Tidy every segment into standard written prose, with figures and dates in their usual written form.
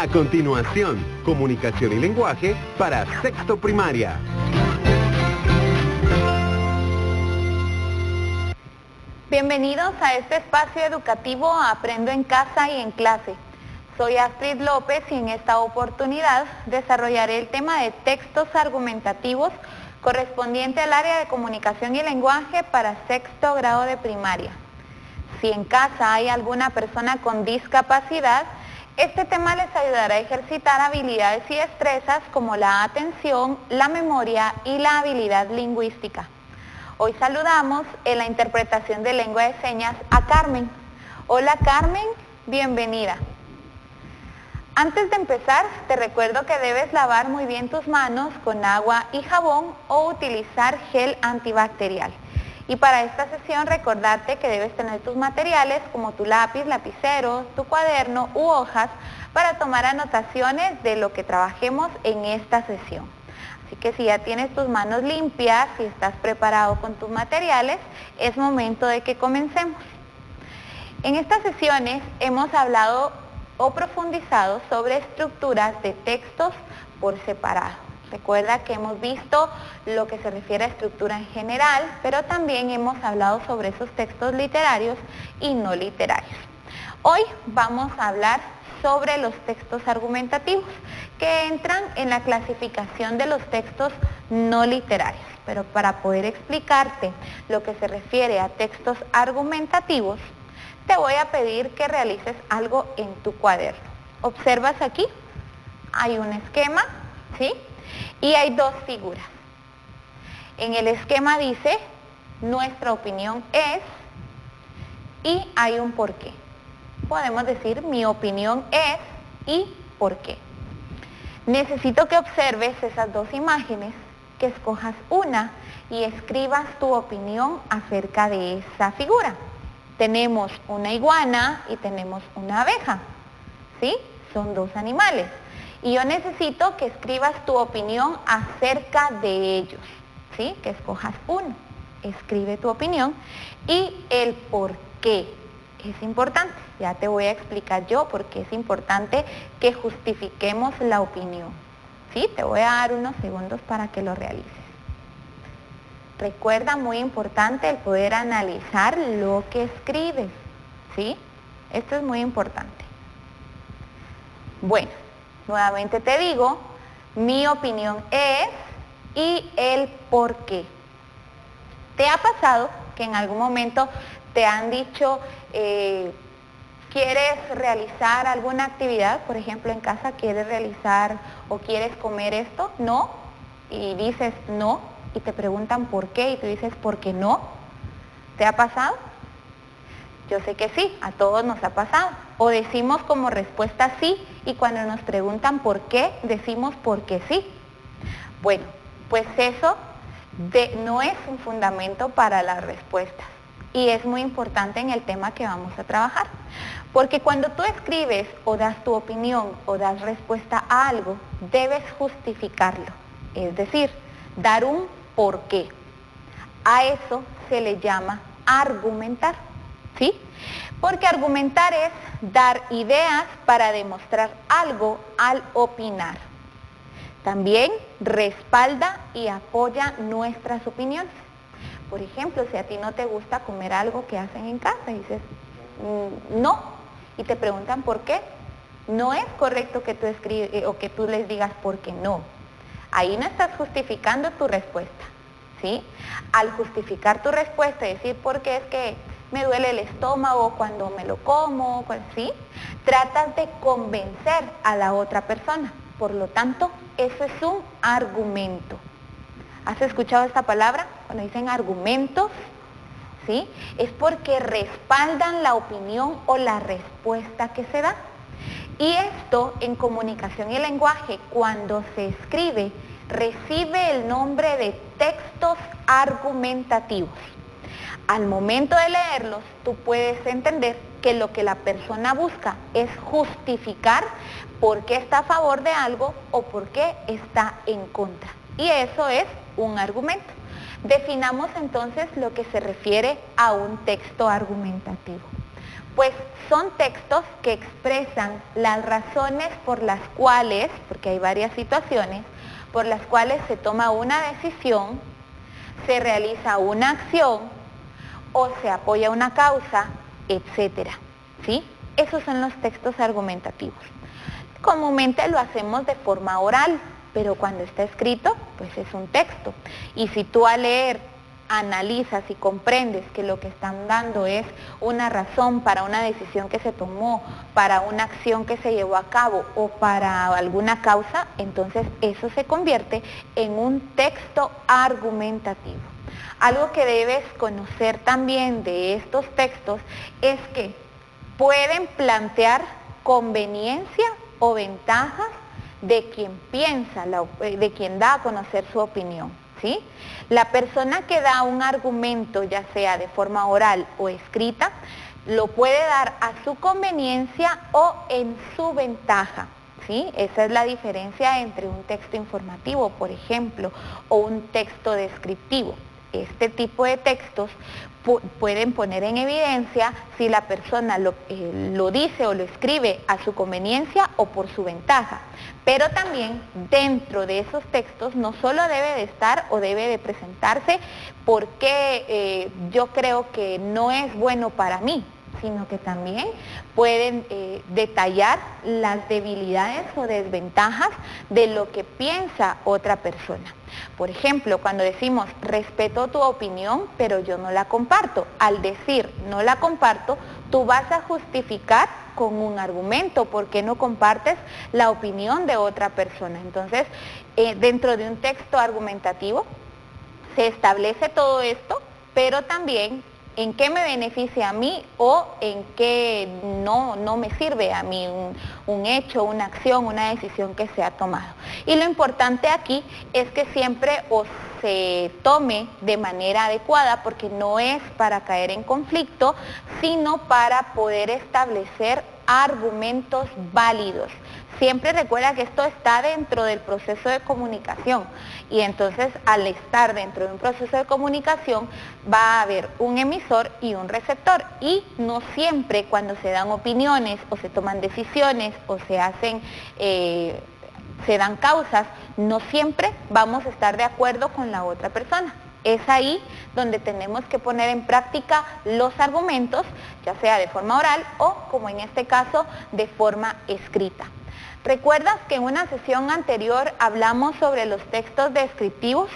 A continuación, comunicación y lenguaje para sexto primaria. Bienvenidos a este espacio educativo Aprendo en Casa y en Clase. Soy Astrid López y en esta oportunidad desarrollaré el tema de textos argumentativos correspondiente al área de comunicación y lenguaje para sexto grado de primaria. Si en casa hay alguna persona con discapacidad, este tema les ayudará a ejercitar habilidades y destrezas como la atención, la memoria y la habilidad lingüística. Hoy saludamos en la interpretación de lengua de señas a Carmen. Hola Carmen, bienvenida. Antes de empezar, te recuerdo que debes lavar muy bien tus manos con agua y jabón o utilizar gel antibacterial. Y para esta sesión recordarte que debes tener tus materiales como tu lápiz, lapicero, tu cuaderno u hojas para tomar anotaciones de lo que trabajemos en esta sesión. Así que si ya tienes tus manos limpias y estás preparado con tus materiales, es momento de que comencemos. En estas sesiones hemos hablado o profundizado sobre estructuras de textos por separado. Recuerda que hemos visto lo que se refiere a estructura en general, pero también hemos hablado sobre esos textos literarios y no literarios. Hoy vamos a hablar sobre los textos argumentativos, que entran en la clasificación de los textos no literarios. Pero para poder explicarte lo que se refiere a textos argumentativos, te voy a pedir que realices algo en tu cuaderno. Observas aquí, hay un esquema, ¿sí? Y hay dos figuras. En el esquema dice, nuestra opinión es, y hay un porqué. Podemos decir, mi opinión es, y por qué. Necesito que observes esas dos imágenes, que escojas una y escribas tu opinión acerca de esa figura. Tenemos una iguana y tenemos una abeja, ¿sí? Son dos animales. Y yo necesito que escribas tu opinión acerca de ellos, ¿sí? Que escojas uno, escribe tu opinión y el por qué es importante. Ya te voy a explicar yo por qué es importante que justifiquemos la opinión, ¿sí? Te voy a dar unos segundos para que lo realices. Recuerda, muy importante, el poder analizar lo que escribes, ¿sí? Esto es muy importante. Bueno, nuevamente te digo, mi opinión es y el por qué. ¿Te ha pasado que en algún momento te han dicho, quieres realizar alguna actividad, por ejemplo en casa, quieres realizar o quieres comer esto? No, y dices no, y te preguntan por qué, y tú dices ¿por qué no? ¿Te ha pasado? Yo sé que sí, a todos nos ha pasado. O decimos como respuesta sí, y cuando nos preguntan por qué, decimos porque sí. Bueno, pues eso no es un fundamento para las respuestas. Y es muy importante en el tema que vamos a trabajar. Porque cuando tú escribes o das tu opinión o das respuesta a algo, debes justificarlo. Es decir, dar un porqué. A eso se le llama argumentar, ¿sí? Porque argumentar es dar ideas para demostrar algo al opinar. También respalda y apoya nuestras opiniones. Por ejemplo, si a ti no te gusta comer algo que hacen en casa, y dices no, y te preguntan por qué, no es correcto que tú o que tú les digas por qué no. Ahí no estás justificando tu respuesta, ¿sí? Al justificar tu respuesta y decir por qué es que me duele el estómago cuando me lo como, ¿sí? Tratas de convencer a la otra persona. Por lo tanto, eso es un argumento. ¿Has escuchado esta palabra? Cuando dicen argumentos, ¿sí? Es porque respaldan la opinión o la respuesta que se da. Y esto en comunicación y lenguaje, cuando se escribe, recibe el nombre de textos argumentativos. Al momento de leerlos, tú puedes entender que lo que la persona busca es justificar por qué está a favor de algo o por qué está en contra. Y eso es un argumento. Definamos entonces lo que se refiere a un texto argumentativo. Pues son textos que expresan las razones por las cuales, porque hay varias situaciones, por las cuales se toma una decisión, se realiza una acción o se apoya una causa, etcétera, ¿sí? Esos son los textos argumentativos. Comúnmente lo hacemos de forma oral, pero cuando está escrito, pues es un texto. Y si tú al leer analizas y comprendes que lo que están dando es una razón para una decisión que se tomó, para una acción que se llevó a cabo o para alguna causa, entonces eso se convierte en un texto argumentativo. Algo que debes conocer también de estos textos es que pueden plantear conveniencia o ventajas de quien piensa, de quien da a conocer su opinión, ¿sí? La persona que da un argumento, ya sea de forma oral o escrita, lo puede dar a su conveniencia o en su ventaja, ¿sí? Esa es la diferencia entre un texto informativo, por ejemplo, o un texto descriptivo. Este tipo de textos pueden poner en evidencia si la persona lo dice o lo escribe a su conveniencia o por su ventaja. Pero también dentro de esos textos no solo debe de estar o debe de presentarse porque yo creo que no es bueno para mí, sino que también pueden detallar las debilidades o desventajas de lo que piensa otra persona. Por ejemplo, cuando decimos respeto tu opinión, pero yo no la comparto, al decir no la comparto, tú vas a justificar con un argumento por qué no compartes la opinión de otra persona. Entonces, dentro de un texto argumentativo se establece todo esto, pero también en qué me beneficia a mí o en qué no me sirve a mí un hecho, una acción, una decisión que se ha tomado. Y lo importante aquí es que siempre se tome de manera adecuada, porque no es para caer en conflicto, sino para poder establecer argumentos válidos. Siempre recuerda que esto está dentro del proceso de comunicación y entonces al estar dentro de un proceso de comunicación va a haber un emisor y un receptor, y no siempre cuando se dan opiniones o se toman decisiones o se dan causas, no siempre vamos a estar de acuerdo con la otra persona. Es ahí donde tenemos que poner en práctica los argumentos, ya sea de forma oral o, como en este caso, de forma escrita. ¿Recuerdas que en una sesión anterior hablamos sobre los textos descriptivos?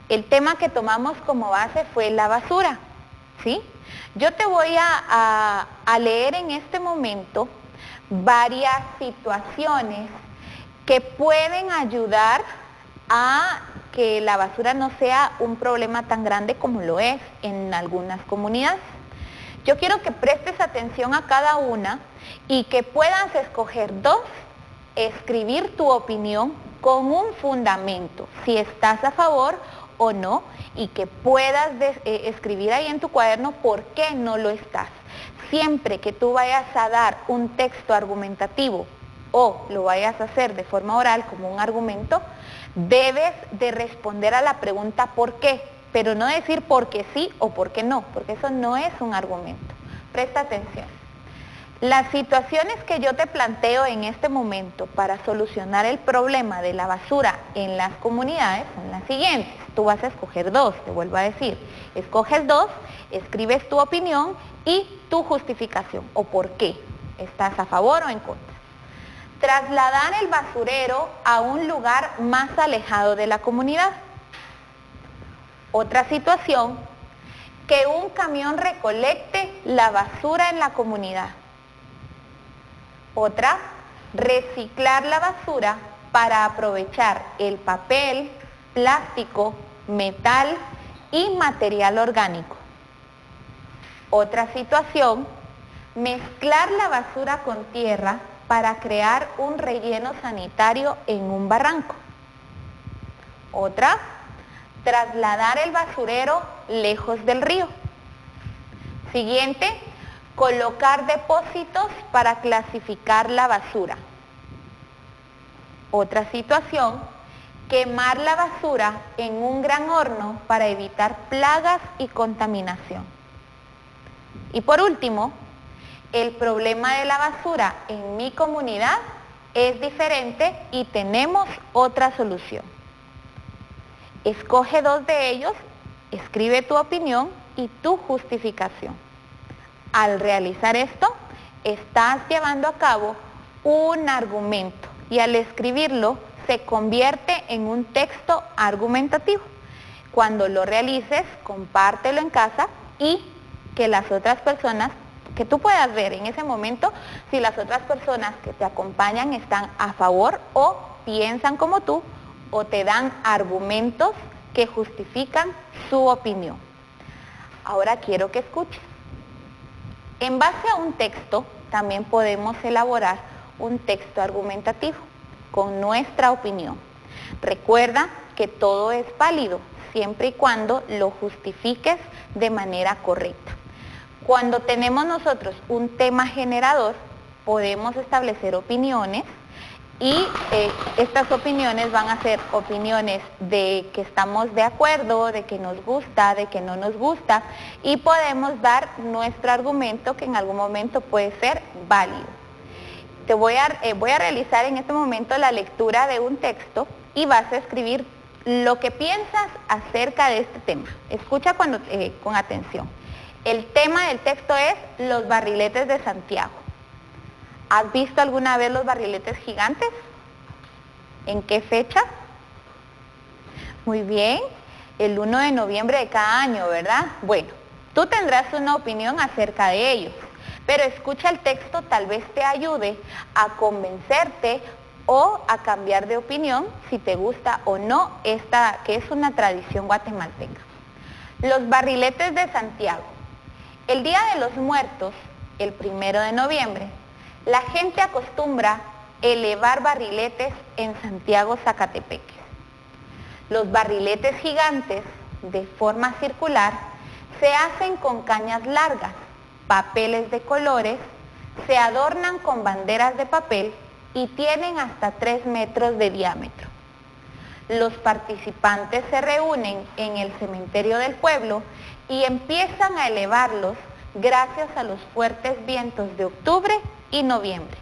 El tema que tomamos como base fue la basura, ¿sí? Yo te voy a leer en este momento varias situaciones que pueden ayudar a que la basura no sea un problema tan grande como lo es en algunas comunidades. Yo quiero que prestes atención a cada una y que puedas escoger dos, escribir tu opinión con un fundamento, si estás a favor o no, y que puedas escribir ahí en tu cuaderno por qué no lo estás. Siempre que tú vayas a dar un texto argumentativo o lo vayas a hacer de forma oral como un argumento, debes de responder a la pregunta ¿por qué? Pero no decir porque sí o porque no, porque eso no es un argumento. Presta atención. Las situaciones que yo te planteo en este momento para solucionar el problema de la basura en las comunidades son las siguientes. Tú vas a escoger dos, te vuelvo a decir. Escoges dos, escribes tu opinión y tu justificación o por qué. ¿Estás a favor o en contra? Trasladar el basurero a un lugar más alejado de la comunidad. Otra situación, que un camión recolecte la basura en la comunidad. Otra, reciclar la basura para aprovechar el papel, plástico, metal y material orgánico. Otra situación, mezclar la basura con tierra para crear un relleno sanitario en un barranco. Otra, trasladar el basurero lejos del río. Siguiente, colocar depósitos para clasificar la basura. Otra situación, quemar la basura en un gran horno para evitar plagas y contaminación. Y por último, el problema de la basura en mi comunidad es diferente y tenemos otra solución. Escoge 2 de ellos, escribe tu opinión y tu justificación. Al realizar esto, estás llevando a cabo un argumento y al escribirlo se convierte en un texto argumentativo. Cuando lo realices, compártelo en casa y que las otras personas, que tú puedas ver en ese momento si las otras personas que te acompañan están a favor o piensan como tú o te dan argumentos que justifican su opinión. Ahora quiero que escuches. En base a un texto, también podemos elaborar un texto argumentativo con nuestra opinión. Recuerda que todo es válido siempre y cuando lo justifiques de manera correcta. Cuando tenemos nosotros un tema generador, podemos establecer opiniones y estas opiniones van a ser opiniones de que estamos de acuerdo, de que nos gusta, de que no nos gusta y podemos dar nuestro argumento que en algún momento puede ser válido. Voy a realizar en este momento la lectura de un texto y vas a escribir lo que piensas acerca de este tema. Escucha con atención. El tema del texto es los barriletes de Santiago. ¿Has visto alguna vez los barriletes gigantes? ¿En qué fecha? Muy bien, el 1 de noviembre de cada año, ¿verdad? Bueno, tú tendrás una opinión acerca de ellos, pero escucha el texto, tal vez te ayude a convencerte o a cambiar de opinión si te gusta o no esta, que es una tradición guatemalteca. Los barriletes de Santiago. El Día de los Muertos, el 1 de noviembre, la gente acostumbra elevar barriletes en Santiago, Zacatepeques. Los barriletes gigantes, de forma circular, se hacen con cañas largas, papeles de colores, se adornan con banderas de papel y tienen hasta 3 metros de diámetro. Los participantes se reúnen en el cementerio del pueblo y empiezan a elevarlos gracias a los fuertes vientos de octubre y noviembre.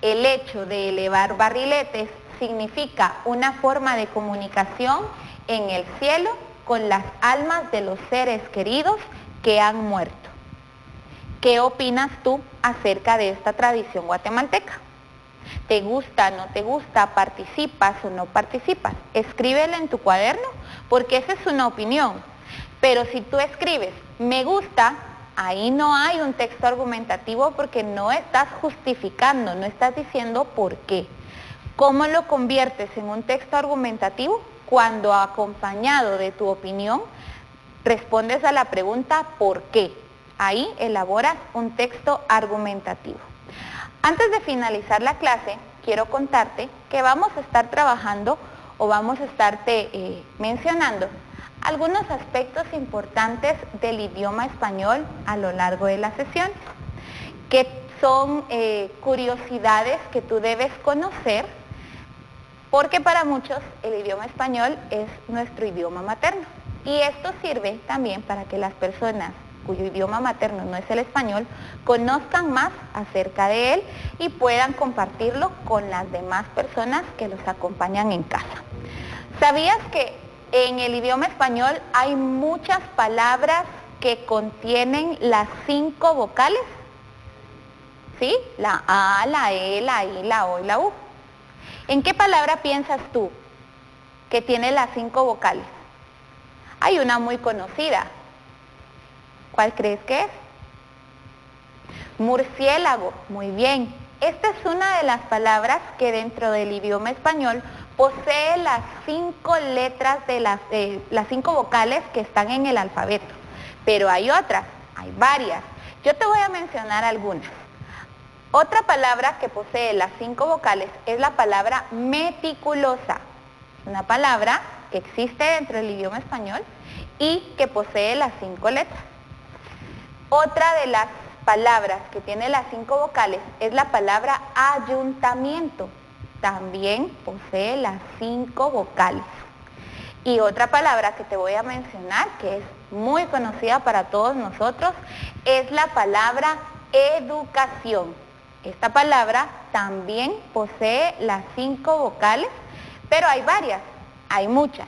El hecho de elevar barriletes significa una forma de comunicación en el cielo con las almas de los seres queridos que han muerto. ¿Qué opinas tú acerca de esta tradición guatemalteca? ¿Te gusta, no te gusta, participas o no participas? Escríbela en tu cuaderno porque esa es una opinión. Pero si tú escribes, me gusta, ahí no hay un texto argumentativo porque no estás justificando, no estás diciendo por qué. ¿Cómo lo conviertes en un texto argumentativo? Cuando acompañado de tu opinión, respondes a la pregunta ¿por qué? Ahí elaboras un texto argumentativo. Antes de finalizar la clase, quiero contarte que vamos a estar trabajando o vamos a estarte mencionando algunos aspectos importantes del idioma español a lo largo de las sesiones, que son curiosidades que tú debes conocer, porque para muchos el idioma español es nuestro idioma materno. Y esto sirve también para que las personas cuyo idioma materno no es el español, conozcan más acerca de él y puedan compartirlo con las demás personas que los acompañan en casa. ¿Sabías que en el idioma español hay muchas palabras que contienen las 5 vocales? ¿Sí? La A, la E, la I, la O y la U. ¿En qué palabra piensas tú que tiene las 5 vocales? Hay una muy conocida. ¿Cuál crees que es? Murciélago, muy bien. Esta es una de las palabras que dentro del idioma español posee las 5 letras de las 5 vocales que están en el alfabeto. Pero hay otras, hay varias. Yo te voy a mencionar algunas. Otra palabra que posee las 5 vocales es la palabra meticulosa. Una palabra que existe dentro del idioma español y que posee las 5 letras. Otra de las palabras que tiene las 5 vocales es la palabra ayuntamiento. También posee las 5 vocales. Y otra palabra que te voy a mencionar, que es muy conocida para todos nosotros, es la palabra educación. Esta palabra también posee las 5 vocales, pero hay varias, hay muchas.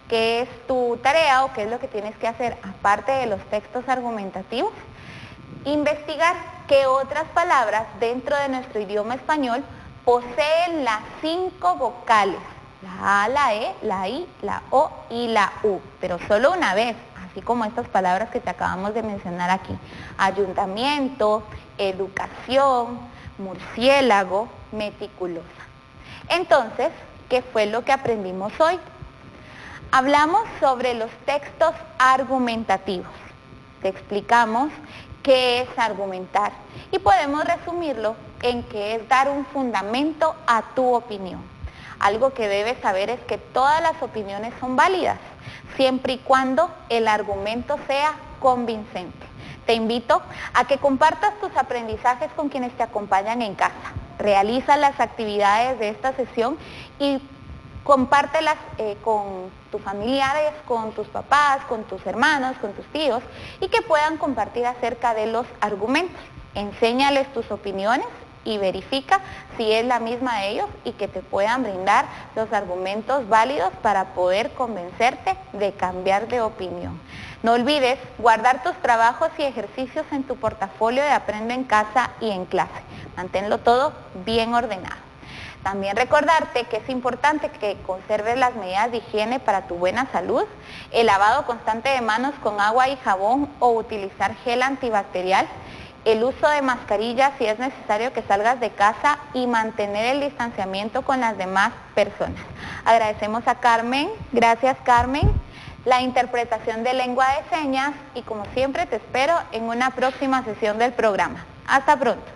¿Qué es tu tarea o qué es lo que tienes que hacer aparte de los textos argumentativos? Investigar qué otras palabras dentro de nuestro idioma español poseen las 5 vocales, la A, la E, la I, la O y la U, pero solo una vez, así como estas palabras que te acabamos de mencionar aquí: ayuntamiento, educación, murciélago, meticulosa. Entonces, ¿qué fue lo que aprendimos hoy? Hablamos sobre los textos argumentativos. Te explicamos qué es argumentar y podemos resumirlo en que es dar un fundamento a tu opinión. Algo que debes saber es que todas las opiniones son válidas, siempre y cuando el argumento sea convincente. Te invito a que compartas tus aprendizajes con quienes te acompañan en casa. Realiza las actividades de esta sesión y compártelas con tus familiares, con tus papás, con tus hermanos, con tus tíos, y que puedan compartir acerca de los argumentos. Enséñales tus opiniones y verifica si es la misma de ellos y que te puedan brindar los argumentos válidos para poder convencerte de cambiar de opinión. No olvides guardar tus trabajos y ejercicios en tu portafolio de Aprendo en Casa y en Clase. Manténlo todo bien ordenado. También recordarte que es importante que conserves las medidas de higiene para tu buena salud, el lavado constante de manos con agua y jabón o utilizar gel antibacterial, el uso de mascarillas si es necesario que salgas de casa y mantener el distanciamiento con las demás personas. Agradecemos a Carmen, gracias Carmen, la interpretación de lengua de señas y como siempre te espero en una próxima sesión del programa. Hasta pronto.